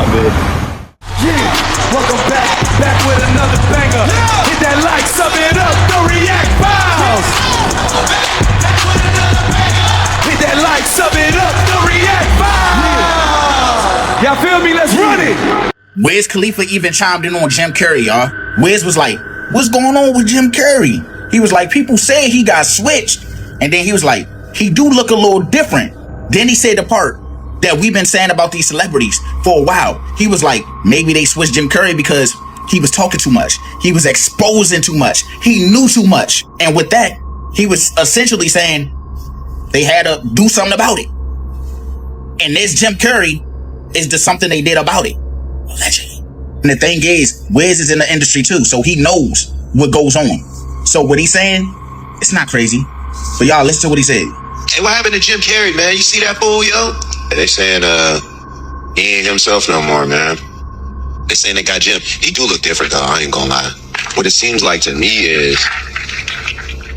good. Yeah, welcome back with another banger. Yeah. Hit that like, sub it up, the react files. Back with another banger. Hit that like, sub it up, the react files. Y'all feel me? Let's run it. Wiz Khalifa even chimed in on Jim Carrey, y'all. Wiz was like, what's going on with Jim Carrey? He was like, people say he got switched. And then he was like, he do look a little different. Then he said the part that we've been saying about these celebrities for a while. He was like, maybe they switched Jim Carrey because he was talking too much. He was exposing too much. He knew too much. And with that, he was essentially saying they had to do something about it. And this Jim Carrey is the something they did about it. Allegedly. And the thing is, Wiz is in the industry too, so he knows what goes on. So what he's saying, it's not crazy. But y'all listen to what he said. Hey, what happened to Jim Carrey, man? You see that fool, yo? They saying he ain't himself no more, man. They saying they got Jim. He do look different though, I ain't gonna lie. What it seems like to me is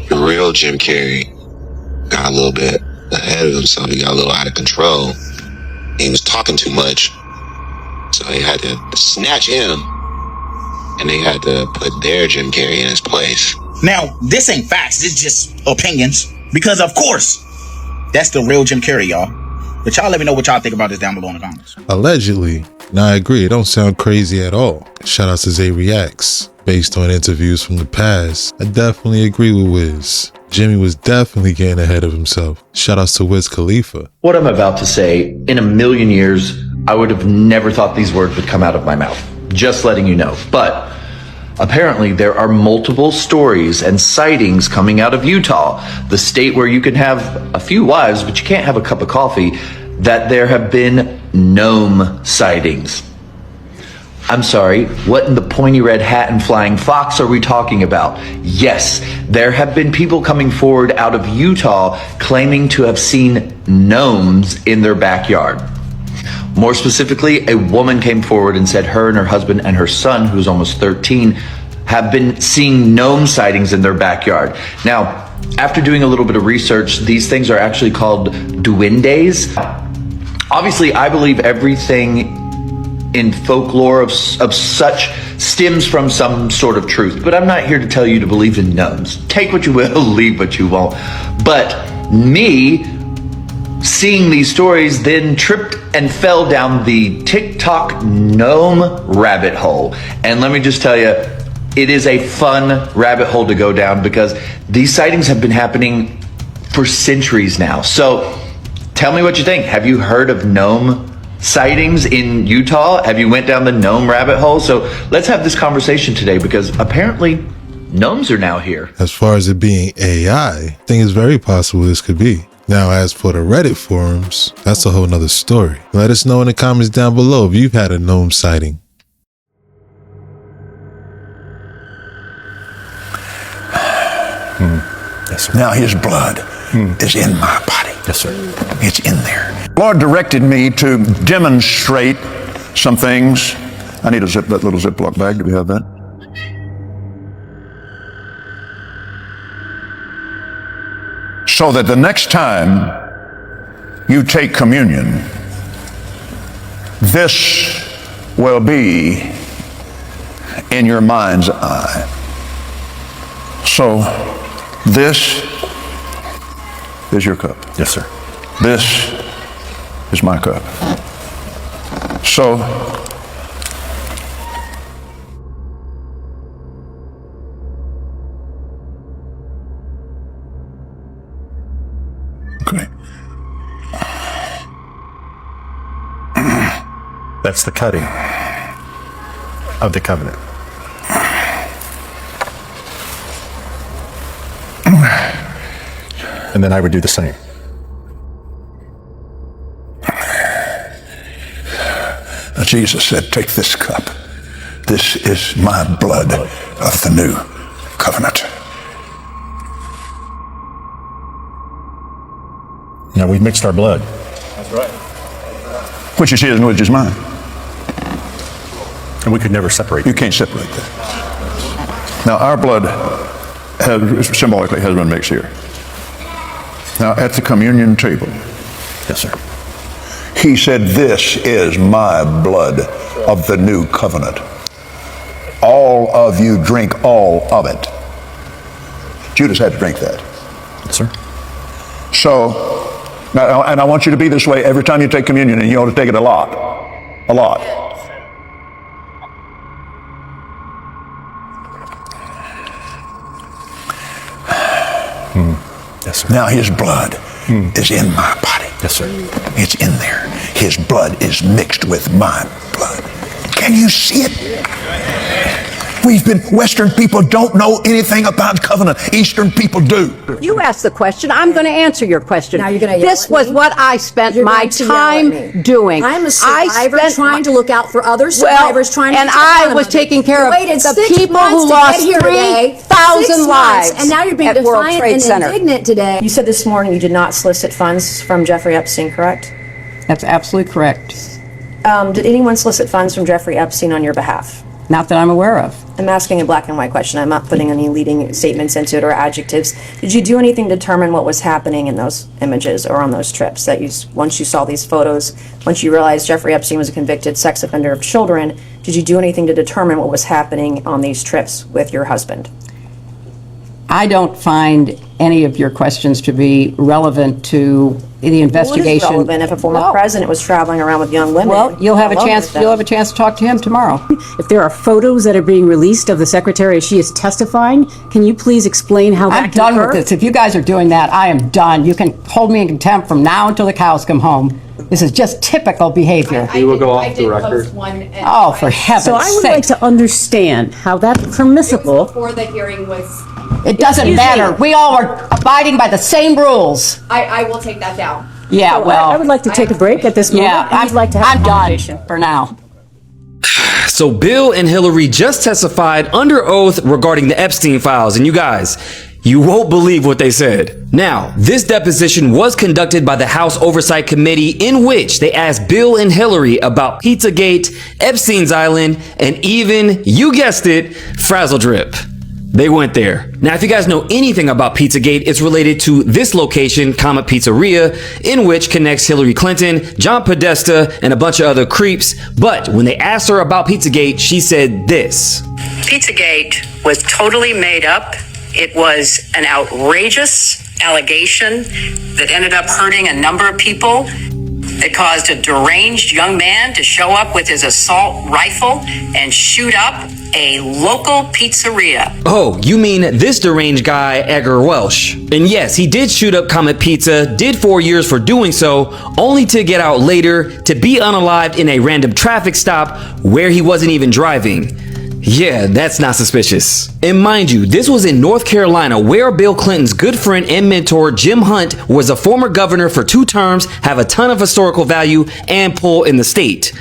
the real Jim Carrey got a little bit ahead of himself. He got a little out of control. He was talking too much. So they had to snatch him and they had to put their Jim Carrey in his place. Now, this ain't facts, it's just opinions. Because of course, that's the real Jim Carrey, y'all. But y'all let me know what y'all think about this down below in the comments. Allegedly. Now, I agree. It don't sound crazy at all. Shout out to Zay Reacts. Based on interviews from the past, I definitely agree with Wiz. Jimmy was definitely getting ahead of himself. Shout outs to Wiz Khalifa. What I'm about to say, in a million years, I would have never thought these words would come out of my mouth. Just letting you know. But apparently there are multiple stories and sightings coming out of Utah, the state where you can have a few wives, but you can't have a cup of coffee, that there have been gnome sightings. I'm sorry, what in the pointy red hat and flying fox are we talking about? Yes, there have been people coming forward out of Utah claiming to have seen gnomes in their backyard. More specifically, a woman came forward and said her and her husband and her son, who's almost 13, have been seeing gnome sightings in their backyard. Now, after doing a little bit of research, these things are actually called duendes. Obviously, I believe everything in folklore of such stems from some sort of truth, but I'm not here to tell you to believe in gnomes. Take what you will, leave what you won't. But me seeing these stories then tripped and fell down the TikTok gnome rabbit hole. And let me just tell you, it is a fun rabbit hole to go down because these sightings have been happening for centuries now. So tell me what you think. Have you heard of gnome sightings in Utah? Have you went down the gnome rabbit hole? So let's have this conversation today because apparently gnomes are now here. As far as it being AI, I think it's very possible this could be. Now, as for the Reddit forums, that's a whole nother story. Let us know in the comments down below if you've had a gnome sighting. Yes, sir. Now his blood is in my body. Yes, sir. It's in there. Lord directed me to demonstrate some things. I need that little Ziploc bag. Do we have that? So that the next time you take communion, this will be in your mind's eye. So this is your cup. Yes, sir. This is my cup. So okay. That's the cutting of the covenant. And then I would do the same. Now Jesus said, take this cup. This is my blood of the new covenant. Now we've mixed our blood. That's right. Which is his and which is mine. And we could never separate. You can't separate that. Now our blood symbolically has been mixed here. Now at the communion table. Yes, sir. He said, "This is my blood of the new covenant. All of you drink all of it." Judas had to drink that. Yes, sir. So, now, and I want you to be this way every time you take communion, and you ought to take it a lot. A lot. Yes, sir. Now his blood is in my body. Yes, sir. It's in there. His blood is mixed with my blood. Can you see it? Western people don't know anything about covenant. Eastern people do. You asked the question. I'm going to answer your question. Now you're going to yell This at was me? what I spent You're my going to yell at me. time doing. I'm a survivor trying to look out for other survivors, trying to and get I on was them. taking care You of waited the 6 people months who to lost get here today. 3,000 6 months, lives and now you're being at World defiant Trade and Center. indignant today. You said this morning you did not solicit funds from Jeffrey Epstein, correct? That's absolutely correct. Did anyone solicit funds from Jeffrey Epstein on your behalf? Not that I'm aware of. I'm asking a black and white question. I'm not putting any leading statements into it or adjectives. Did you do anything to determine what was happening in those images or on those trips? That once you saw these photos, once you realized Jeffrey Epstein was a convicted sex offender of children, did you do anything to determine what was happening on these trips with your husband? I don't find any of your questions to be relevant to the investigation. What is relevant if a former president was traveling around with young women? Well, you'll have a alone chance. with them? You'll have a chance to talk to him tomorrow. If there are photos that are being released of the secretary as she is testifying, can you please explain how that I'm can done occur? with this. If you guys are doing that, I am done. You can hold me in contempt from now until the cows come home. This is just typical behavior. We will go off the record. Oh, for heaven's So I would sake. like to understand how that's permissible. Before the hearing was, It doesn't Excuse matter. me. We all are abiding by the same rules. I will take that down. Yeah, So well. I would like to take a break at this moment. Yeah, I'd like to have I'm a conversation. done for now. So Bill and Hillary just testified under oath regarding the Epstein files, and you guys, you won't believe what they said. Now, this deposition was conducted by the House Oversight Committee, in which they asked Bill and Hillary about Pizzagate, Epstein's Island, and even, you guessed it, Frazzle Drip. They went there. Now, if you guys know anything about Pizzagate, it's related to this location, Comet Pizzeria, in which connects Hillary Clinton, John Podesta, and a bunch of other creeps. But when they asked her about Pizzagate, she said this. Pizzagate was totally made up. It was an outrageous allegation that ended up hurting a number of people. It caused a deranged young man to show up with his assault rifle and shoot up a local pizzeria. Oh, you mean this deranged guy, Edgar Welsh. And yes, he did shoot up Comet Pizza, did 4 years for doing so, only to get out later to be unalived in a random traffic stop where he wasn't even driving. Yeah, that's not suspicious. And mind you, this was in North Carolina, where Bill Clinton's good friend and mentor, Jim Hunt, was a former governor for 2 terms, have a ton of historical value, and pull in the state.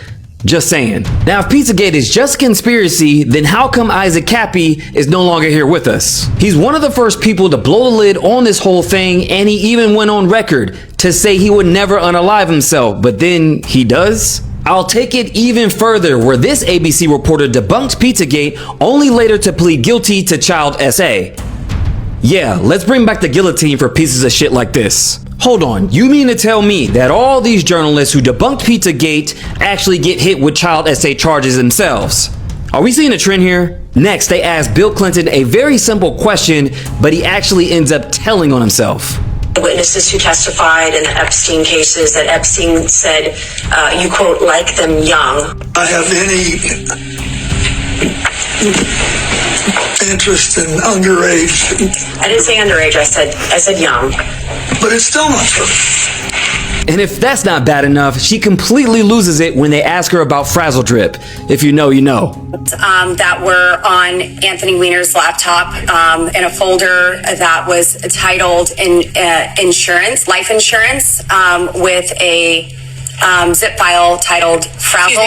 Just saying. Now, if Pizzagate is just conspiracy, then how come Isaac Cappy is no longer here with us? He's one of the first people to blow the lid on this whole thing, and he even went on record to say he would never unalive himself, but then he does? I'll take it even further, where this ABC reporter debunked Pizzagate, only later to plead guilty to child SA. Yeah, let's bring back the guillotine for pieces of shit like this. Hold on, you mean to tell me that all these journalists who debunked Pizzagate actually get hit with child SA charges themselves? Are we seeing a trend here? Next, they asked Bill Clinton a very simple question, but he actually ends up telling on himself. The witnesses who testified in the Epstein cases that Epstein said, you quote, like them young. I have any interest in underage. I didn't say underage, I said young. But it's still not true. And if that's not bad enough, she completely loses it when they ask her about Frazzle Drip. If you know, you know. That were on Anthony Weiner's laptop in a folder that was titled insurance, life insurance, with a zip file titled Frazzle.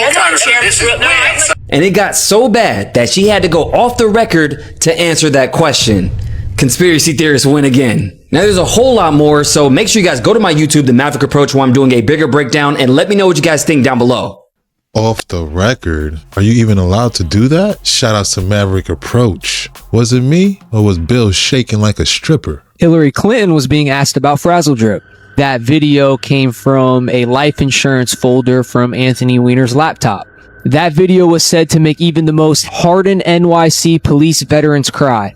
And it got so bad that she had to go off the record to answer that question. Conspiracy theorists win again. Now there's a whole lot more, so make sure you guys go to my YouTube, The Maverick Approach, where I'm doing a bigger breakdown, and let me know what you guys think down below. Off the record? Are you even allowed to do that? Shout out to Maverick Approach. Was it me, or was Bill shaking like a stripper? Hillary Clinton was being asked about Frazzle Drip. That video came from a life insurance folder from Anthony Weiner's laptop. That video was said to make even the most hardened NYC police veterans cry.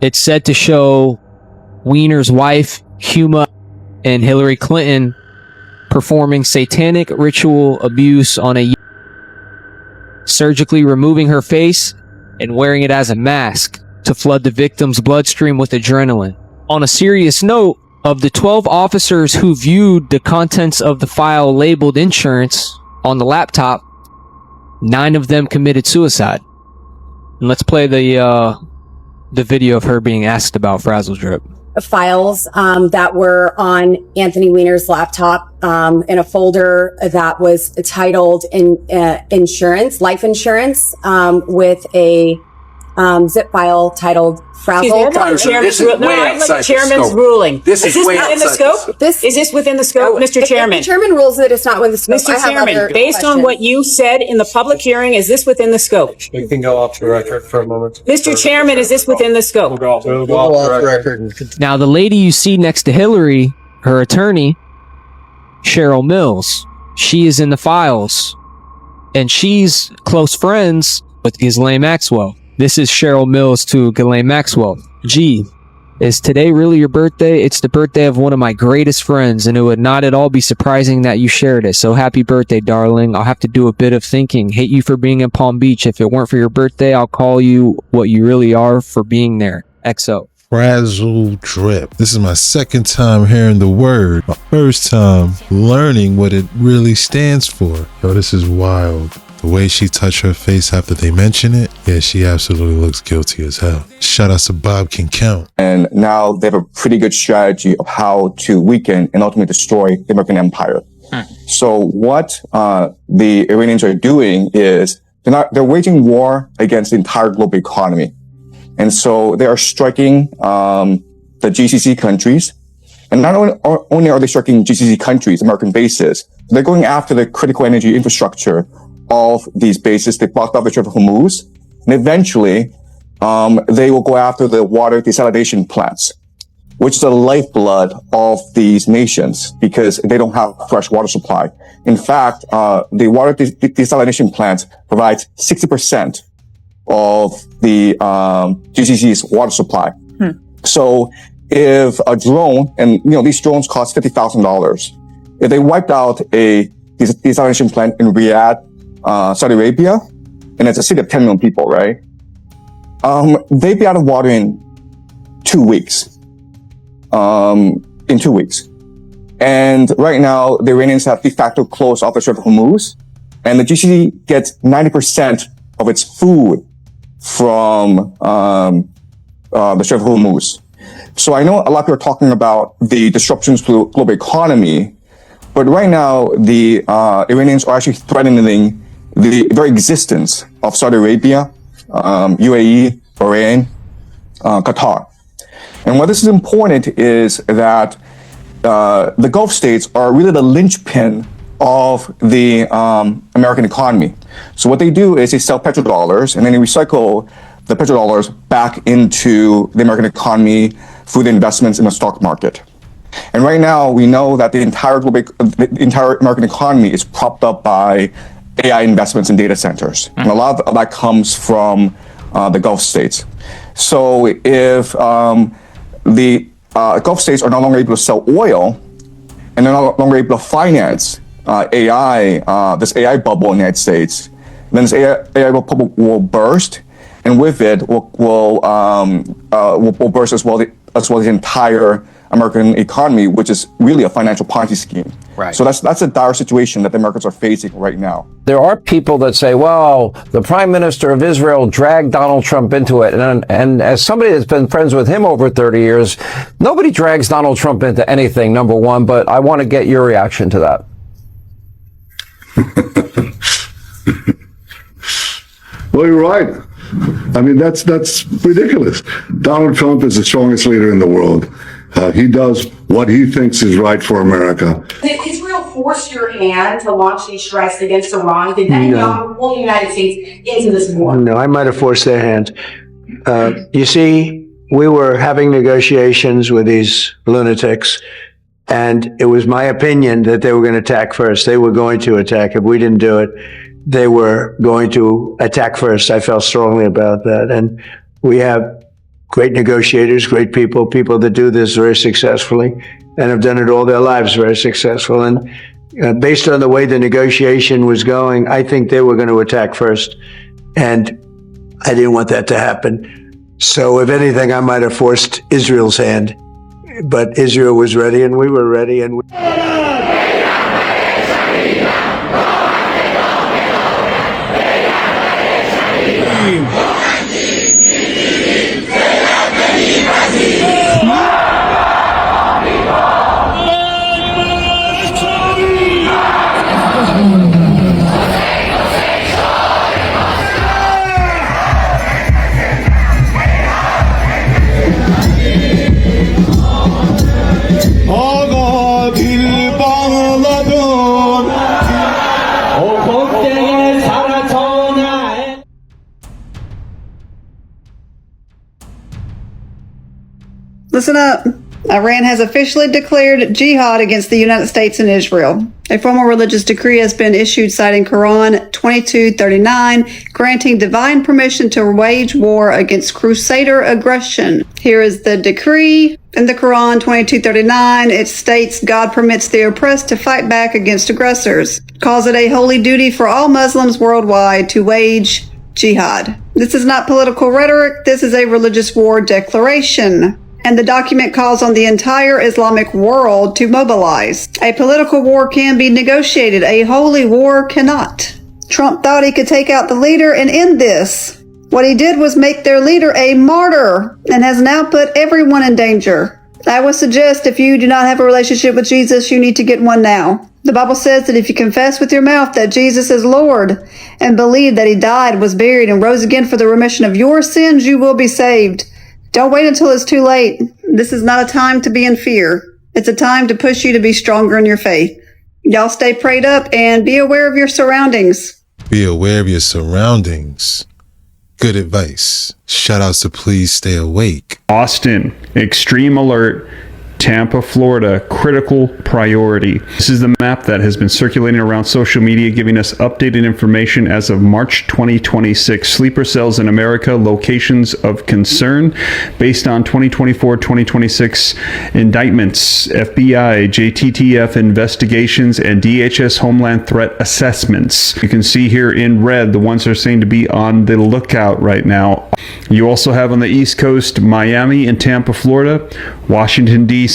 It's said to show Weiner's wife, Huma, and Hillary Clinton performing satanic ritual abuse on a surgically removing her face and wearing it as a mask to flood the victim's bloodstream with adrenaline. On a serious note, of the 12 officers who viewed the contents of the file labeled insurance on the laptop, 9 of them committed suicide. And let's play the video of her being asked about Frazzle Drip. Files that were on Anthony Weiner's laptop in a folder that was titled insurance, life insurance, with a zip file titled Frazzle. This is way outside the Chairman's scope. ruling. This is way within the outside the scope. Is this within the scope, Mr. Chairman? The chairman rules that it's not within the scope. Mr. Chairman, based on what you said in the public hearing, is this within the scope? We can go off the record for a moment. Mr. Chairman, is this within the scope? We'll go off the record. Now, the lady you see next to Hillary, her attorney, Cheryl Mills, she is in the files, and she's close friends with Ghislaine Maxwell. This is Cheryl Mills to Ghislaine Maxwell. Gee, is today really your birthday? It's the birthday of one of my greatest friends, and it would not at all be surprising that you shared it. So happy birthday, darling. I'll have to do a bit of thinking. Hate you for being in Palm Beach. If it weren't for your birthday, I'll call you what you really are for being there. XO. Frazzle Drip. This is my second time hearing the word. My first time learning what it really stands for. Yo, this is wild. The way she touched her face after they mention it, yeah, she absolutely looks guilty as hell. Shout out to Bob Can Count. And now they have a pretty good strategy of how to weaken and ultimately destroy the American empire. So what the Iranians are doing is they're waging war against the entire global economy. And so they are striking the GCC countries. And not only are they striking GCC countries, American bases, they're going after the critical energy infrastructure of these bases. They blocked off the Strait of Hormuz, and eventually they will go after the water desalination plants, which is the lifeblood of these nations because they don't have fresh water supply. In fact, the water desalination plant provides 60% of the GCC's water supply. So if a drone, and these drones cost $50,000, if they wiped out a desalination plant in Riyadh, Saudi Arabia, and it's a city of 10 million people, right? They'd be out of water in 2 weeks. In 2 weeks. And right now, the Iranians have de facto closed off the Strait of Hormuz, and the GCC gets 90% of its food from the Strait of Hormuz. So I know a lot of people are talking about the disruptions to the global economy, but right now, the Iranians are actually threatening the very existence of Saudi Arabia, UAE, Bahrain, Qatar. And why this is important is that the Gulf states are really the linchpin of the American economy. So what they do is they sell petrodollars and then they recycle the petrodollars back into the American economy through the investments in the stock market. And right now, we know that the entire American economy is propped up by AI investments in data centers. And a lot of that comes from the Gulf states. So if the Gulf states are no longer able to sell oil, and they're no longer able to finance AI, this AI bubble in the United States, then this AI bubble will burst, and with it will burst as well the entire American economy, which is really a financial Ponzi scheme. Right. So that's a dire situation that the Americans are facing right now. There are people that say, well, the prime minister of Israel dragged Donald Trump into it. And as somebody that's been friends with him over 30 years, nobody drags Donald Trump into anything, number one, but I want to get your reaction to that. Well, you're right. I mean, that's ridiculous. Donald Trump is the strongest leader in the world. He does what he thinks is right for America. Did Israel force your hand to launch these strikes against Iran? Did that pull the United States into this war? No, I might have forced their hand. You see, we were having negotiations with these lunatics, And it was my opinion that they were going to attack first. They were going to attack. If we didn't do it, they were going to attack first. I felt strongly about that. And we have great negotiators, great people that do this very successfully and have done it all their lives very successful. And based on the way the negotiation was going, I think they were going to attack first. And I didn't want that to happen. So if anything, I might have forced Israel's hand. But Israel was ready and we were ready. And Listen up. Iran has officially declared jihad against the United States and Israel. A formal religious decree has been issued citing Quran 2239, granting divine permission to wage war against crusader aggression. Here is the decree. In the Quran 2239, it states God permits the oppressed to fight back against aggressors, calls it a holy duty for all Muslims worldwide to wage jihad. This is not political rhetoric. This is a religious war declaration. And the document calls on the entire Islamic world to mobilize. A political war can be negotiated. A holy war cannot. Trump thought he could take out the leader and end this. What he did was make their leader a martyr and has now put everyone in danger. I would suggest if you do not have a relationship with Jesus, you need to get one now. The Bible says that if you confess with your mouth that Jesus is Lord and believe that he died, was buried, and rose again for the remission of your sins, you will be saved. Don't wait until it's too late. This is not a time to be in fear. It's a time to push you to be stronger in your faith. Y'all stay prayed up and be aware of your surroundings. Be aware of your surroundings. Good advice. Shout outs to Please Stay Awake. Austin, extreme alert. Tampa, Florida, critical priority. This is the map that has been circulating around social media, giving us updated information as of March 2026. Sleeper cells in America, locations of concern based on 2024-2026 indictments, FBI, JTTF investigations, and DHS Homeland Threat assessments. You can see here in red the ones that are saying to be on the lookout right now. You also have on the East Coast, Miami and Tampa, Florida, Washington, D.C.,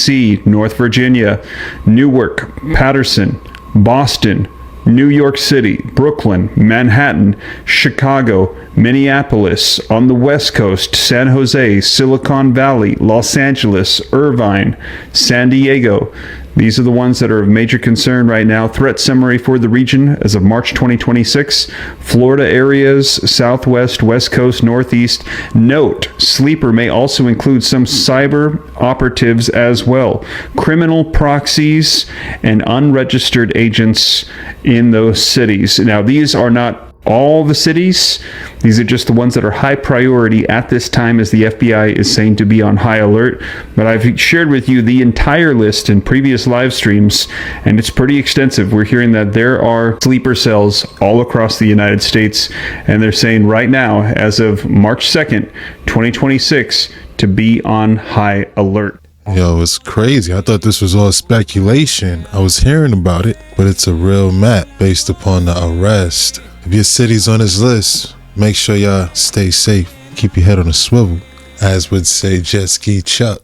North Virginia, Newark, Patterson, Boston, New York City, Brooklyn, Manhattan, Chicago, Minneapolis, on the West Coast, San Jose, Silicon Valley, Los Angeles, Irvine, San Diego. These are the ones that are of major concern right now. Threat summary for the region as of March 2026. Florida areas, Southwest, West Coast, Northeast. Note, sleeper may also include some cyber operatives as well. Criminal proxies and unregistered agents in those cities. Now, these are not all the cities. These are just the ones that are high priority at this time, as the FBI is saying to be on high alert. But I've shared with you the entire list in previous live streams, and it's pretty extensive. We're hearing that there are sleeper cells all across the United States, and they're saying right now, as of March 2nd, 2026, to be on high alert. Yo, it's crazy. I thought this was all speculation. I was hearing about it, but it's a real map based upon the arrest. If your city's on this list, make sure y'all stay safe. Keep your head on a swivel, as would say Jet Ski Chuck.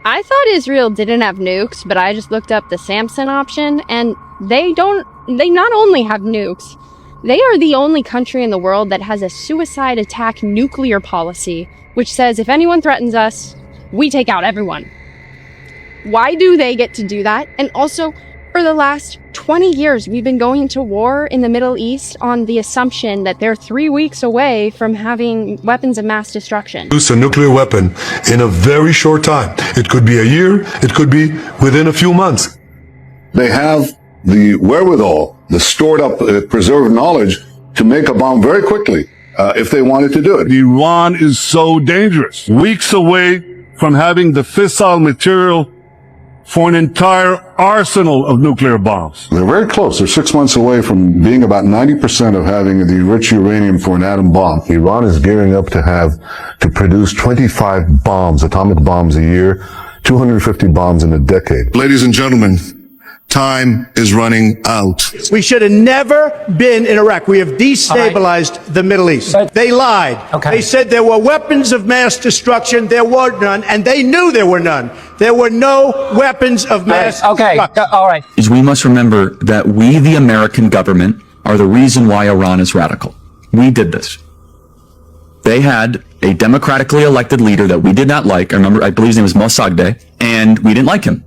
I thought Israel didn't have nukes, but I just looked up the Samson option, and they not only have nukes, they are the only country in the world that has a suicide attack nuclear policy, which says if anyone threatens us, we take out everyone. Why do they get to do that? And also, For the last 20 years, we've been going to war in the Middle East on the assumption that they're 3 weeks away from having weapons of mass destruction. Use a nuclear weapon in a very short time. It could be a year, it could be within a few months. They have the wherewithal, the stored up, preserved knowledge to make a bomb very quickly if they wanted to do it. Iran is so dangerous. Weeks away from having the fissile material for an entire arsenal of nuclear bombs. They're very close. They're 6 months away from being about 90% of having the rich uranium for an atom bomb. Iran is gearing up to produce 25 bombs, atomic bombs a year, 250 bombs in a decade. Ladies and gentlemen, time is running out. We should have never been in Iraq. We have destabilized the Middle East. They lied. They said there were weapons of mass destruction. There were none, and they knew there were none. There were no weapons of mass destruction. All right. We must remember that we, the American government, are the reason why Iran is radical. We did this. They had a democratically elected leader that we did not like. I believe his name was Mossadegh, and we didn't like him.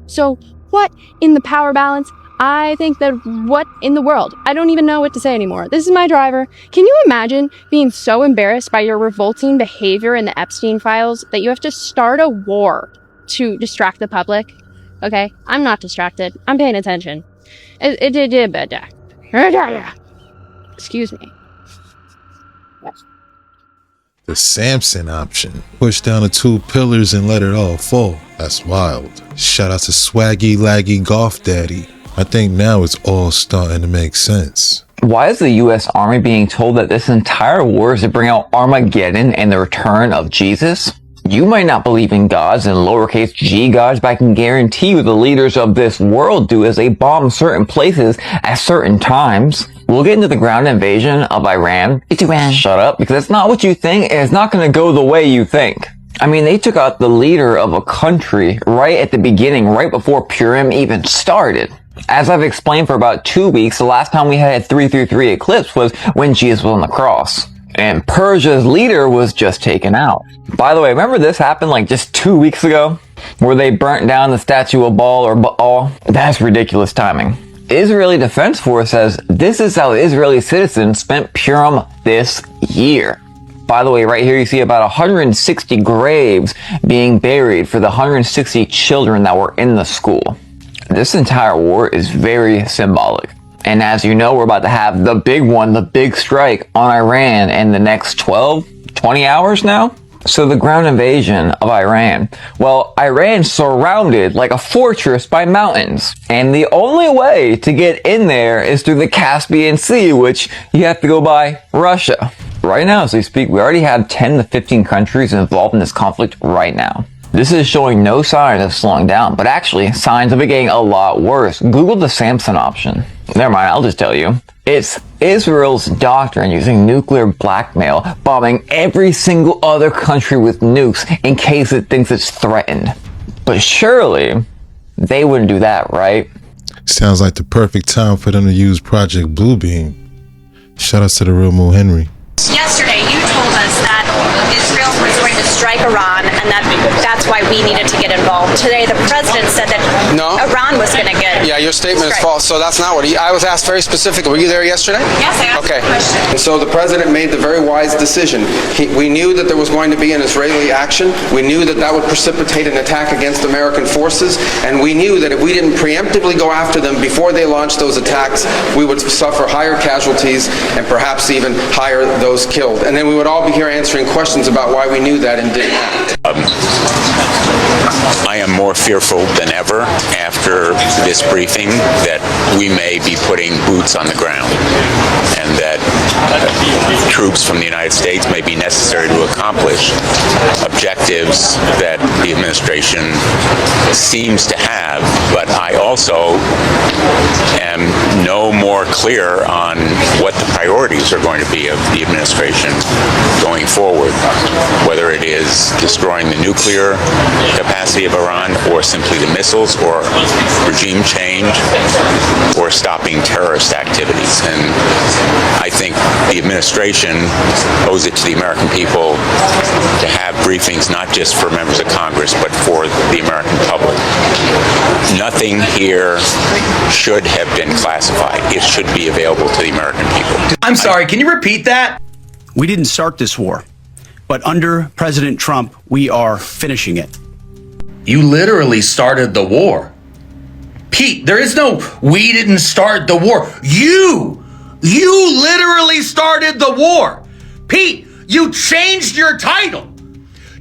So what in the power balance? I think that what in the world? I don't even know what to say anymore. This is my driver. Can you imagine being so embarrassed by your revolting behavior in the Epstein files that you have to start a war to distract the public? Okay, I'm not distracted. I'm paying attention. Excuse me. The Samson option. Push down the 2 pillars and let it all fall. That's wild. Shout out to Swaggy Laggy Golf Daddy. I think now it's all starting to make sense. Why is the U.S. Army being told that this entire war is to bring out Armageddon and the return of Jesus? You might not believe in gods and lowercase g gods, but I can guarantee you the leaders of this world do, as they bomb certain places at certain times. We'll get into the ground invasion of Iran. Shut up, because it's not what you think, and it's not going to go the way you think. I mean, they took out the leader of a country right at the beginning, right before Purim even started. As I've explained for about 2 weeks, the last time we had a 333 eclipse was when Jesus was on the cross. And Persia's leader was just taken out. By the way, remember this happened like just 2 weeks ago? Where they burnt down the statue of Baal? That's ridiculous timing. Israeli Defense Force says this is how Israeli citizens spent Purim this year. By the way, right here you see about 160 graves being buried for the 160 children that were in the school. This entire war is very symbolic. And as you know, we're about to have the big one, the big strike on Iran in the next 20 hours now. So the ground invasion of Iran. Well, Iran's surrounded like a fortress by mountains. And the only way to get in there is through the Caspian Sea, which you have to go by Russia. Right now, as we speak, we already have 10 to 15 countries involved in this conflict right now. This is showing no signs of slowing down, but actually signs of it getting a lot worse. Google the Samson option. Never mind, I'll just tell you. It's Israel's doctrine using nuclear blackmail, bombing every single other country with nukes in case it thinks it's threatened. But surely, they wouldn't do that, right? Sounds like the perfect time for them to use Project Bluebeam. Shout out to the real Mo Henry. Yesterday, you told us that Israel was going to strike Iran and that's why we needed to get involved. Today, the president said that Iran was going to get... Yeah, your statement is false. So that's not what I was asked very specifically. Were you there yesterday? Yes, I asked the question. And so the president made the very wise decision. We knew that there was going to be an Israeli action. We knew that that would precipitate an attack against American forces. And we knew that if we didn't preemptively go after them before they launched those attacks, we would suffer higher casualties and perhaps even higher those killed. And then we would all be here answering questions about why we knew that and didn't act. I am more fearful than ever after this briefing that we may be putting boots on the ground and that troops from the United States may be necessary to accomplish objectives that the administration seems to have, but I also am no more clear on what the priorities are going to be of the administration going forward, whether it is destroying the nuclear capacity of Iran or simply the missiles or regime change or stopping terrorist activities. And I think the administration owes it to the American people to have briefings not just for members of Congress but for the American public. nothing here should have been classified. It should be available to the American people. I'm sorry, can you repeat that? We didn't start this war, but under President Trump, we are finishing it. You literally started the war. Pete, there is no, we didn't start the war. You literally started the war. Pete, you changed your title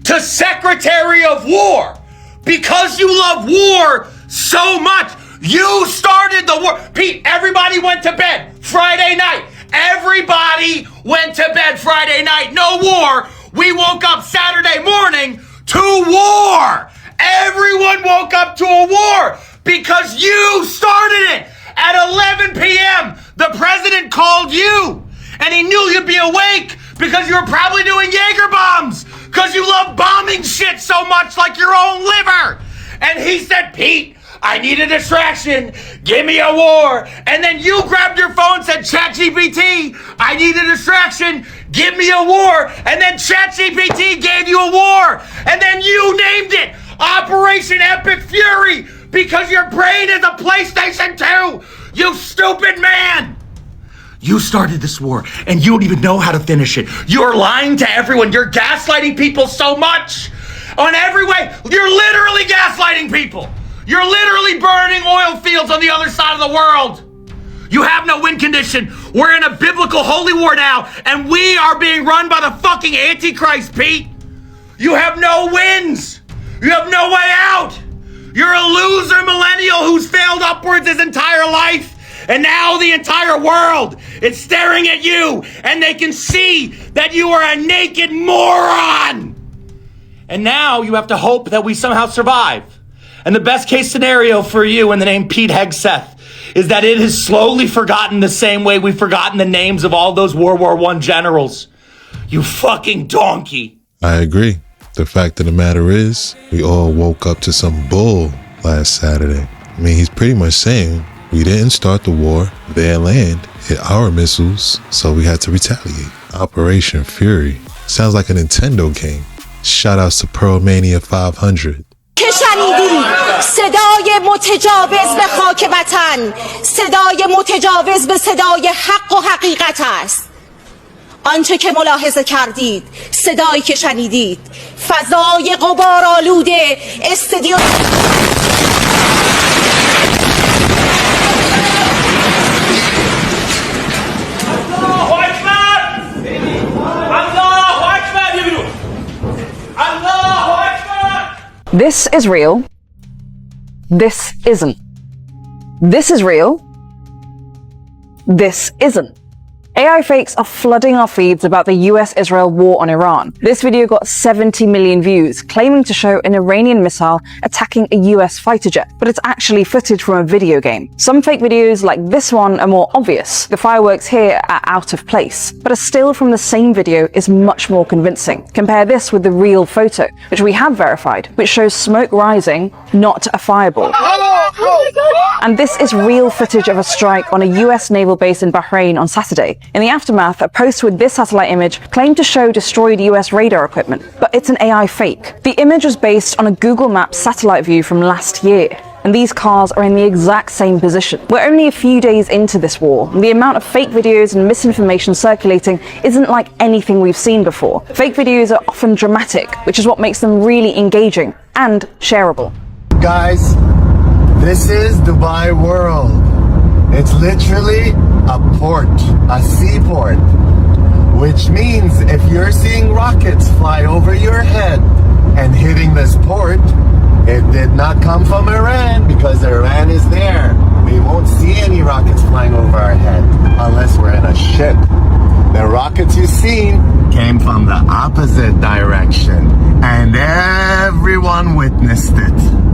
to Secretary of War because you love war so much. You started the war. Pete, everybody went to bed Friday night. Everybody went to bed Friday night. No war. We woke up Saturday morning to war. Everyone woke up to a war because you started it. At 11 p.m., the president called you, and he knew you'd be awake because you were probably doing Jaeger bombs because you love bombing shit so much, like your own liver. And he said, Pete, I need a distraction. Give me a war. And then you grabbed your phone and said, ChatGPT, I need a distraction. Give me a war. And then ChatGPT gave you a war. And then you named it Operation Epic Fury because your brain is a PlayStation 2. You stupid man. You started this war and you don't even know how to finish it. You're lying to everyone. You're gaslighting people so much on every way. You're literally gaslighting people. You're literally burning oil fields on the other side of the world. You have no win condition. We're in a biblical holy war now, and we are being run by the fucking Antichrist, Pete. You have no wins. You have no way out. You're a loser millennial who's failed upwards his entire life. And now the entire world is staring at you, and they can see that you are a naked moron. And now you have to hope that we somehow survive. And the best case scenario for you in the name Pete Hegseth is that it is slowly forgotten the same way we've forgotten the names of all those World War I generals. You fucking donkey. I agree. The fact of the matter is, we all woke up to some bull last Saturday. I mean, he's pretty much saying we didn't start the war. Their land hit our missiles, so we had to retaliate. Operation Fury. Sounds like a Nintendo game. Shoutouts to Pearl Mania 500. که شنیدی صدای متجاوز به خاک وطن، صدای متجاوز به صدای حق و حقیقت است. آنچه که ملاحظه کردید، صدایی که شنیدید، فضای غبارآلوده استدیو This is real. This isn't. This is real. This isn't. AI fakes are flooding our feeds about the US-Israel war on Iran. This video got 70 million views, claiming to show an Iranian missile attacking a US fighter jet, but it's actually footage from a video game. Some fake videos like this one are more obvious. The fireworks here are out of place, but a still from the same video is much more convincing. Compare this with the real photo, which we have verified, which shows smoke rising, not a fireball. And this is real footage of a strike on a US naval base in Bahrain on Saturday. In the aftermath, a post with this satellite image claimed to show destroyed US radar equipment, but it's an AI fake. The image was based on a Google Maps satellite view from last year, and these cars are in the exact same position. We're only a few days into this war, and the amount of fake videos and misinformation circulating isn't like anything we've seen before. Fake videos are often dramatic, which is what makes them really engaging and shareable. Guys, this is Dubai World. It's literally a port, a seaport, which means if you're seeing rockets fly over your head and hitting this port, it did not come from Iran because Iran is there. We won't see any rockets flying over our head unless we're in a ship. The rockets you've seen came from the opposite direction, and everyone witnessed it.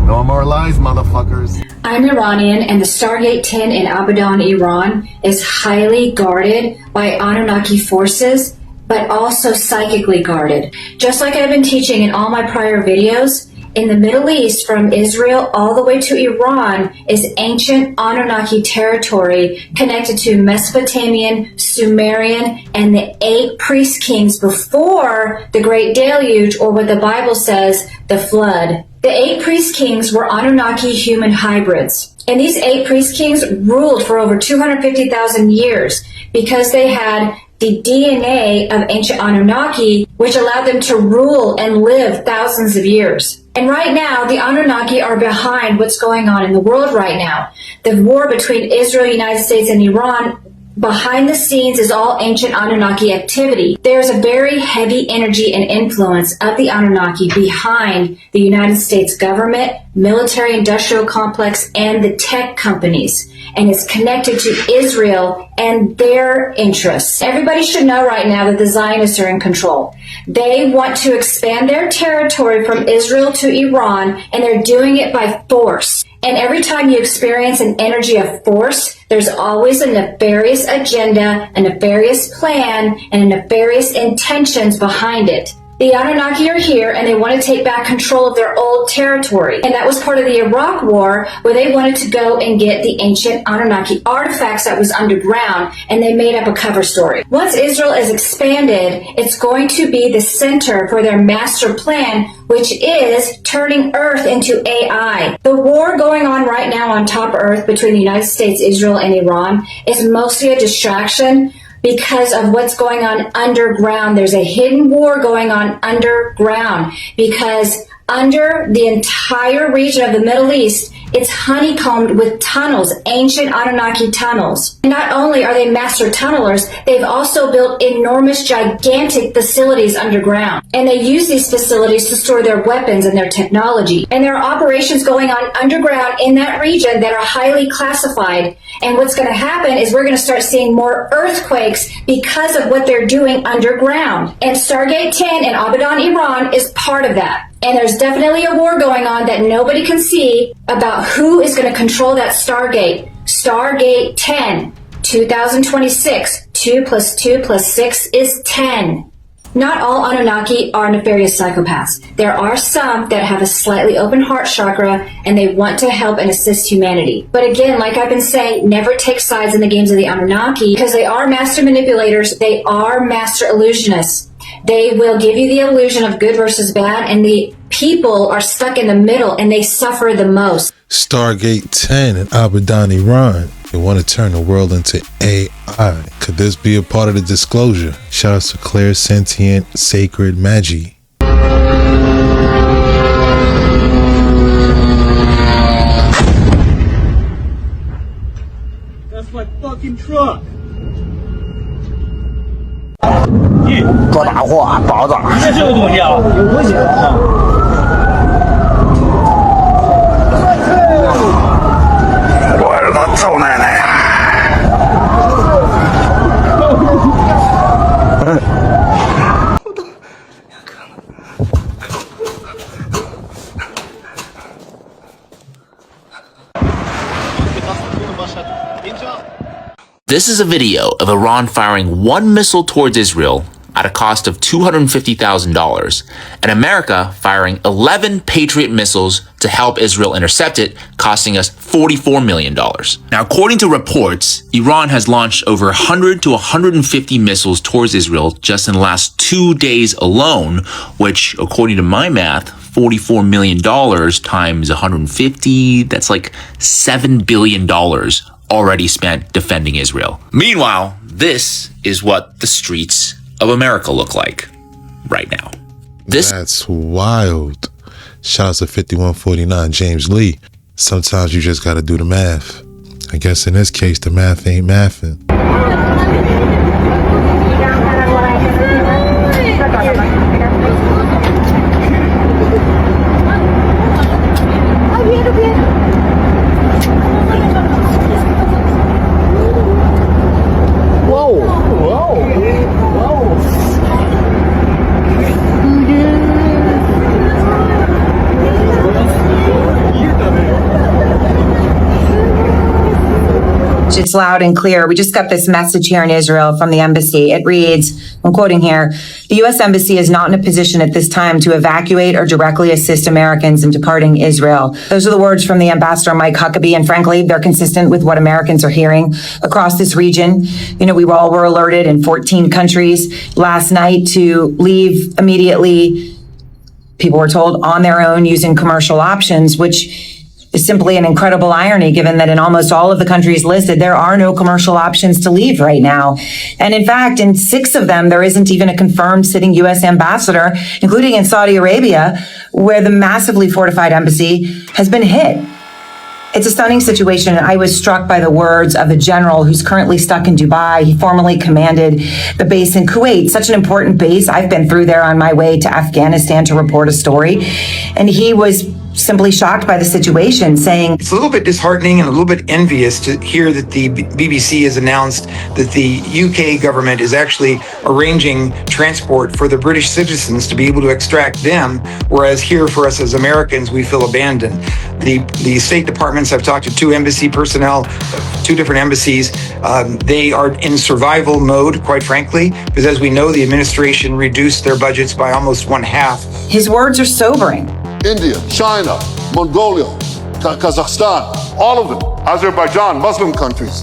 No more lies, motherfuckers. I'm Iranian, and the Stargate 10 in Abadan, Iran is highly guarded by Anunnaki forces, but also psychically guarded. Just like I've been teaching in all my prior videos, in the Middle East, from Israel all the way to Iran, is ancient Anunnaki territory connected to Mesopotamian, Sumerian, and the 8 priest kings before the Great Deluge, or what the Bible says, the flood. The 8 priest kings were Anunnaki human hybrids. And these 8 priest kings ruled for over 250,000 years because they had the DNA of ancient Anunnaki, which allowed them to rule and live thousands of years. And right now, the Anunnaki are behind what's going on in the world right now. The war between Israel, United States, and Iran, behind the scenes, is all ancient Anunnaki activity. There's a very heavy energy and influence of the Anunnaki behind the United States government, military-industrial complex, and the tech companies. And it's connected to Israel and their interests. Everybody should know right now that the Zionists are in control. They want to expand their territory from Israel to Iran, and they're doing it by force. And every time you experience an energy of force, there's always a nefarious agenda, a nefarious plan, and nefarious intentions behind it. The Anunnaki are here and they want to take back control of their old territory. And that was part of the Iraq War, where they wanted to go and get the ancient Anunnaki artifacts that was underground, and they made up a cover story. Once Israel is expanded, it's going to be the center for their master plan, which is turning Earth into AI. The war going on right now on top Earth between the United States, Israel, and Iran is mostly a distraction because of what's going on underground. There's a hidden war going on underground because under the entire region of the Middle East, it's honeycombed with tunnels, ancient Anunnaki tunnels. And not only are they master tunnelers, they've also built enormous, gigantic facilities underground. And they use these facilities to store their weapons and their technology. And there are operations going on underground in that region that are highly classified. And what's going to happen is we're going to start seeing more earthquakes because of what they're doing underground. And Stargate 10 in Abadan, Iran is part of that. And there's definitely a war going on that nobody can see about who is going to control that Stargate. Stargate 10, 2026, 2 + 2 + 6 is 10. Not all Anunnaki are nefarious psychopaths. There are some that have a slightly open heart chakra and they want to help and assist humanity. But again, like I've been saying, never take sides in the games of the Anunnaki because they are master manipulators. They are master illusionists. They will give you the illusion of good versus bad, and the people are stuck in the middle and they suffer the most. Stargate 10 in Abadan, Iran. They want to turn the world into AI. Could this be a part of the disclosure? Shout out to Claire Sentient Sacred Magi. That's my fucking truck. 多大货啊，包子！这是个东西啊，有危险啊！我日他臭奶奶呀！This is a video of Iran firing one missile towards Israel at a cost of $250,000, and America firing 11 Patriot missiles to help Israel intercept it, costing us $44 million. Now, according to reports, Iran has launched over 100 to 150 missiles towards Israel just in the last 2 days alone, which, according to my math, $44 million times 150, that's like $7 billion already spent defending Israel. Meanwhile, this is what the streets of America look like right now. That's wild. Shout out to 5149 James Lee. Sometimes you just gotta do the math. I guess in this case, the math ain't mathing. Megachurch, it's loud and clear. We just got this message here in Israel from the embassy. It reads, I'm quoting here, the U.S. Embassy is not in a position at this time to evacuate or directly assist Americans in departing Israel. Those are the words from the Ambassador Mike Huckabee, and frankly, they're consistent with what Americans are hearing across this region. You know, we all were alerted in 14 countries last night to leave immediately. People were told on their own using commercial options, which is simply an incredible irony, given that in almost all of the countries listed, there are no commercial options to leave right now. And in fact, in 6 of them, there isn't even a confirmed sitting U.S. ambassador, including in Saudi Arabia, where the massively fortified embassy has been hit. It's a stunning situation. I was struck by the words of a general who's currently stuck in Dubai. He formerly commanded the base in Kuwait, such an important base. I've been through there on my way to Afghanistan to report a story. And he was simply shocked by the situation, saying, it's a little bit disheartening and a little bit envious to hear that the BBC has announced that the UK government is actually arranging transport for the British citizens to be able to extract them, whereas here for us as Americans, we feel abandoned. The State Departments, I've talked to 2 embassy personnel, 2 different embassies. They are in survival mode, quite frankly, because as we know, the administration reduced their budgets by almost 1/2. His words are sobering. India, China, Mongolia, Kazakhstan, all of them, Azerbaijan, Muslim countries.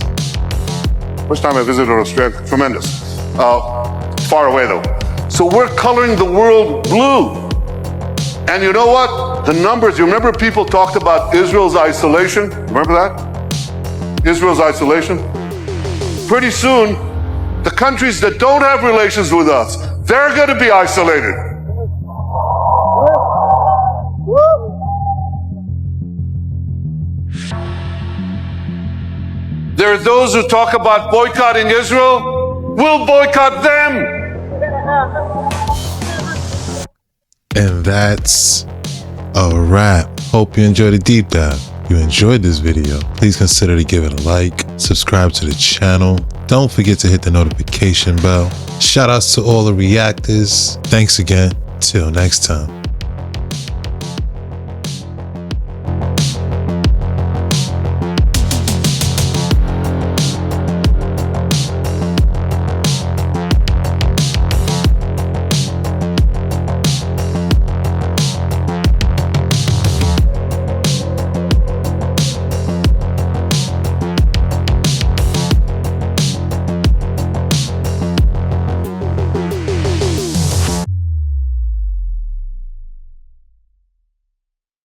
First time I visited Australia, tremendous. Far away though. So we're coloring the world blue. And you know what? The numbers, you remember people talked about Israel's isolation? Remember that? Israel's isolation? Pretty soon, the countries that don't have relations with us, they're going to be isolated. There are those who talk about boycotting Israel. We'll boycott them. And that's a wrap. Hope you enjoyed the deep dive. If you enjoyed this video, please consider to give it a like, subscribe to the channel. Don't forget to hit the notification bell. Shout outs to all the reactors. Thanks again. Till next time.